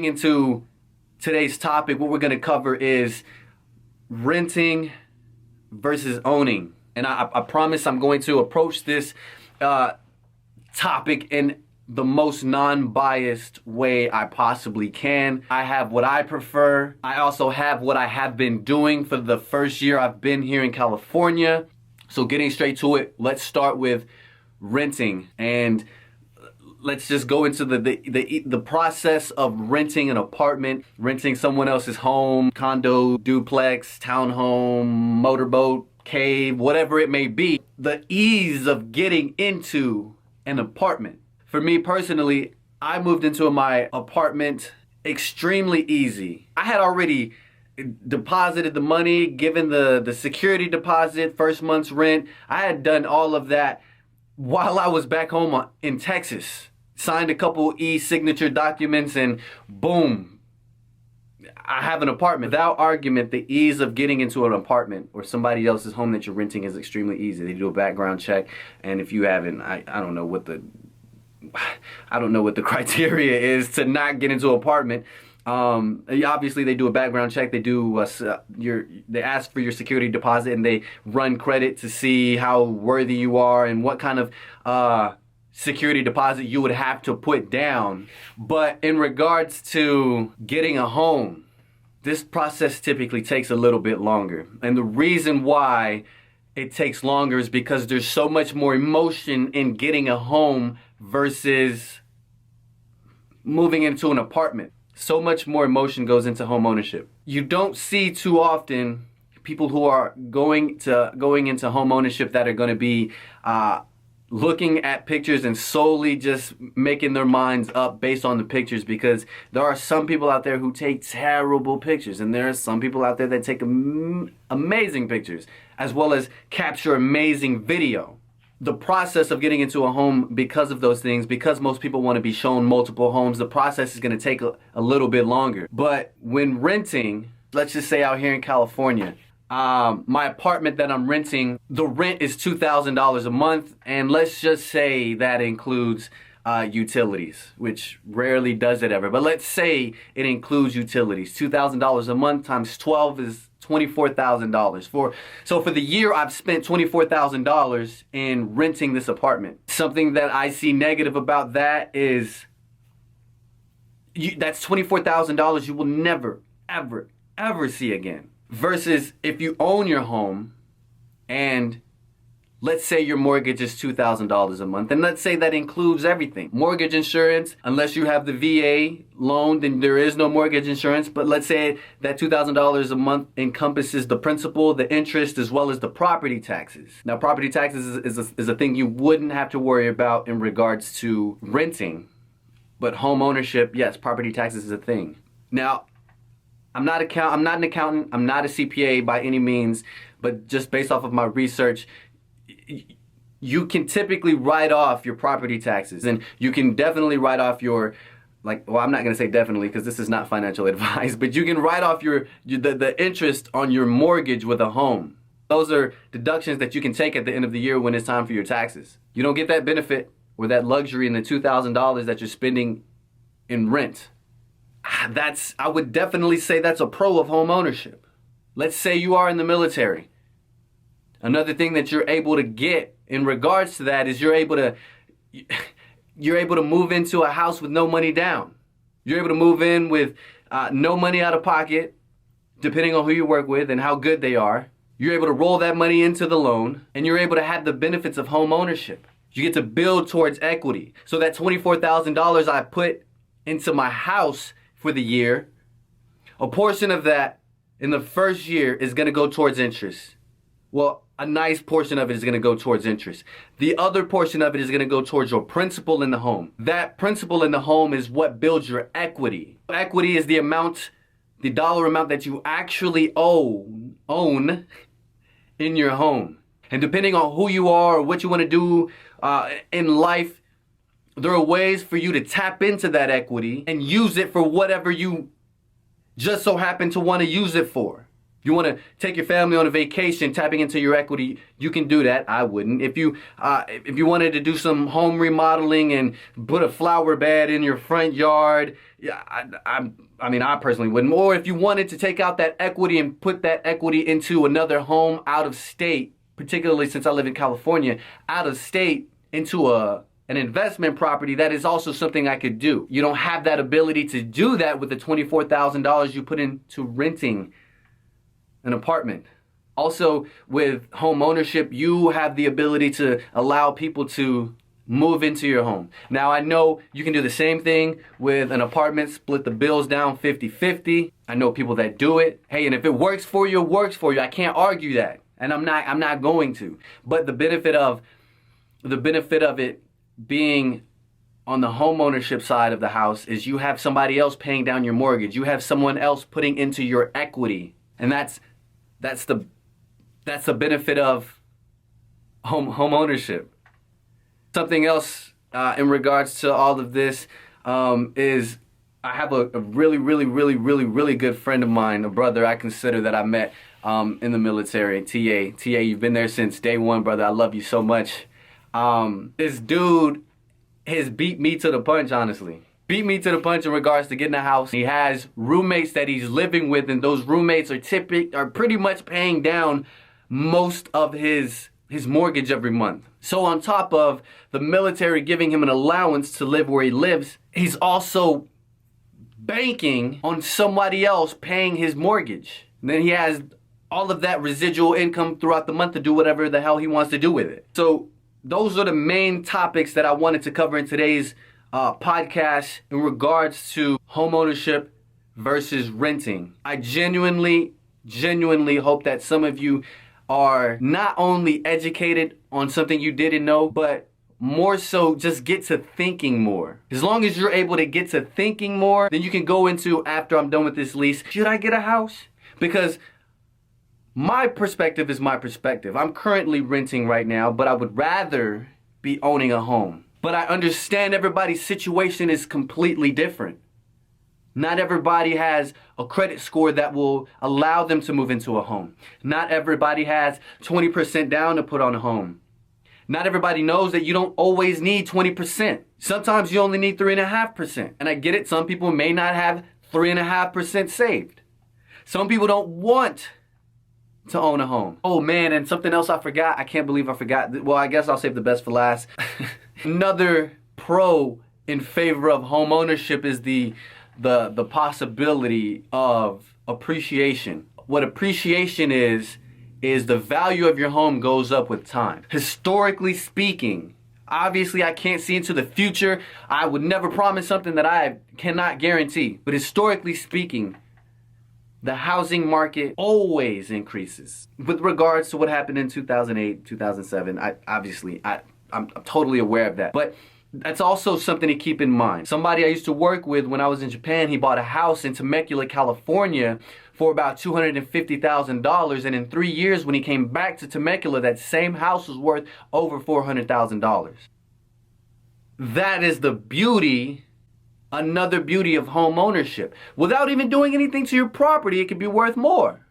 Into today's topic, what we're going to cover is renting versus owning. And I promise I'm going to approach this topic in the most non-biased way I possibly can. I have what I prefer. I also have what I have been doing for the first year I've been here in California. So getting straight to it, let's start with renting. And let's just go into the process of renting an apartment, renting someone else's home, condo, duplex, townhome, motorboat, cave, whatever it may be. The ease of getting into an apartment. For me personally, I moved into my apartment extremely easy. I had already deposited the money, given the security deposit, first month's rent. I had done all of that while I was back home in Texas. Signed a couple e-signature documents and boom, I have an apartment. Without argument, the ease of getting into an apartment or somebody else's home that you're renting is extremely easy. They do a background check, and if you haven't, I don't know what the criteria is to not get into an apartment. Obviously they do a background check. They do they ask for your security deposit, and they run credit to see how worthy you are and what kind of security deposit you would have to put down. But in regards to getting a home, this process typically takes a little bit longer. And the reason why it takes longer is because there's so much more emotion in getting a home versus moving into an apartment. So much more emotion goes into home ownership. You don't see too often people who are going into home ownership that are going to be looking at pictures and solely just making their minds up based on the pictures, because there are some people out there who take terrible pictures, and there are some people out there that take amazing pictures as well as capture amazing video. The process of getting into a home, because of those things, because most people want to be shown multiple homes, the process is going to take a little bit longer. But when renting, let's just say out here in California, my apartment that I'm renting, the rent is $2,000 a month, and let's just say that includes utilities, which rarely does it ever. But let's say it includes utilities. $2,000 a month times 12 is $24,000. So for the year, I've spent $24,000 in renting this apartment. Something that I see negative about that is that's $24,000 you will never, ever, ever see again. Versus if you own your home, and let's say your mortgage is $2,000 a month, and let's say that includes everything. Mortgage insurance, unless you have the VA loan, then there is no mortgage insurance. But let's say that $2,000 a month encompasses the principal, the interest, as well as the property taxes. Now, property taxes is a thing you wouldn't have to worry about in regards to renting. But home ownership, yes, property taxes is a thing. Now, I'm not an accountant, I'm not a CPA by any means, but just based off of my research, you can typically write off your property taxes, and you can definitely write off your, I'm not going to say definitely because this is not financial advice, but you can write off the interest on your mortgage with a home. Those are deductions that you can take at the end of the year when it's time for your taxes. You don't get that benefit or that luxury in the $2,000 that you're spending in rent. I would definitely say that's a pro of home ownership. Let's say you are in the military. Another thing that you're able to get in regards to that is you're able to move into a house with no money down. You're able to move in with no money out of pocket, depending on who you work with and how good they are. You're able to roll that money into the loan, and you're able to have the benefits of home ownership. You get to build towards equity. So that $24,000 I put into my house for the year, a portion of that in the first year is going to go towards interest. Well, a nice portion of it is going to go towards interest. The other portion of it is going to go towards your principal in the home. That principal in the home is what builds your equity. Equity is the dollar amount that you actually own in your home. And depending on who you are or what you want to do in life, there are ways for you to tap into that equity and use it for whatever you just so happen to want to use it for. You want to take your family on a vacation, tapping into your equity, you can do that. I wouldn't. If you wanted to do some home remodeling and put a flower bed in your front yard, yeah, I mean, I personally wouldn't. Or if you wanted to take out that equity and put that equity into another home out of state, particularly since I live in California, out of state into an investment property, that is also something I could do. You don't have that ability to do that with the $24,000 you put into renting an apartment. Also, with home ownership, you have the ability to allow people to move into your home. Now, I know you can do the same thing with an apartment, split the bills down 50-50. I know people that do it. Hey, and if it works for you, it works for you. I can't argue that. And I'm not going to. But the benefit of it being on the home ownership side of the house is you have somebody else paying down your mortgage. You have someone else putting into your equity. And that's the benefit of home ownership. Something else in regards to all of this is I have a really good friend of mine, a brother I consider that I met in the military, TA. TA, you've been there since day one, brother. I love you so much. This dude has beat me to the punch, honestly. Beat me to the punch in regards to getting a house. He has roommates that he's living with, and those roommates are pretty much paying down most of his mortgage every month. So on top of the military giving him an allowance to live where he lives, he's also banking on somebody else paying his mortgage. And then he has all of that residual income throughout the month to do whatever the hell he wants to do with it. So those are the main topics that I wanted to cover in today's podcast in regards to home ownership versus renting. I genuinely hope that some of you are not only educated on something you didn't know, but more so just get to thinking more. As long as you're able to get to thinking more, then you can go into, after I'm done with this lease, should I get a house? Because my perspective is my perspective. I'm currently renting right now, but I would rather be owning a home. But I understand everybody's situation is completely different. Not everybody has a credit score that will allow them to move into a home. Not everybody has 20% down to put on a home. Not everybody knows that you don't always need 20%. Sometimes you only need 3.5%. And I get it, some people may not have 3.5% saved. Some people don't want to own a home. Oh man, and something else I forgot. I can't believe I forgot. Well, I guess I'll save the best for last. Another pro in favor of home ownership is the possibility of appreciation. What appreciation is the value of your home goes up with time. Historically speaking, obviously I can't see into the future. I would never promise something that I cannot guarantee. But historically speaking, the housing market always increases. With regards to what happened in 2008, 2007, I'm totally aware of that. But that's also something to keep in mind. Somebody I used to work with when I was in Japan, he bought a house in Temecula, California for about $250,000. And in 3 years, when he came back to Temecula, that same house was worth over $400,000. That is the beauty, another beauty of home ownership. Without even doing anything to your property, it could be worth more.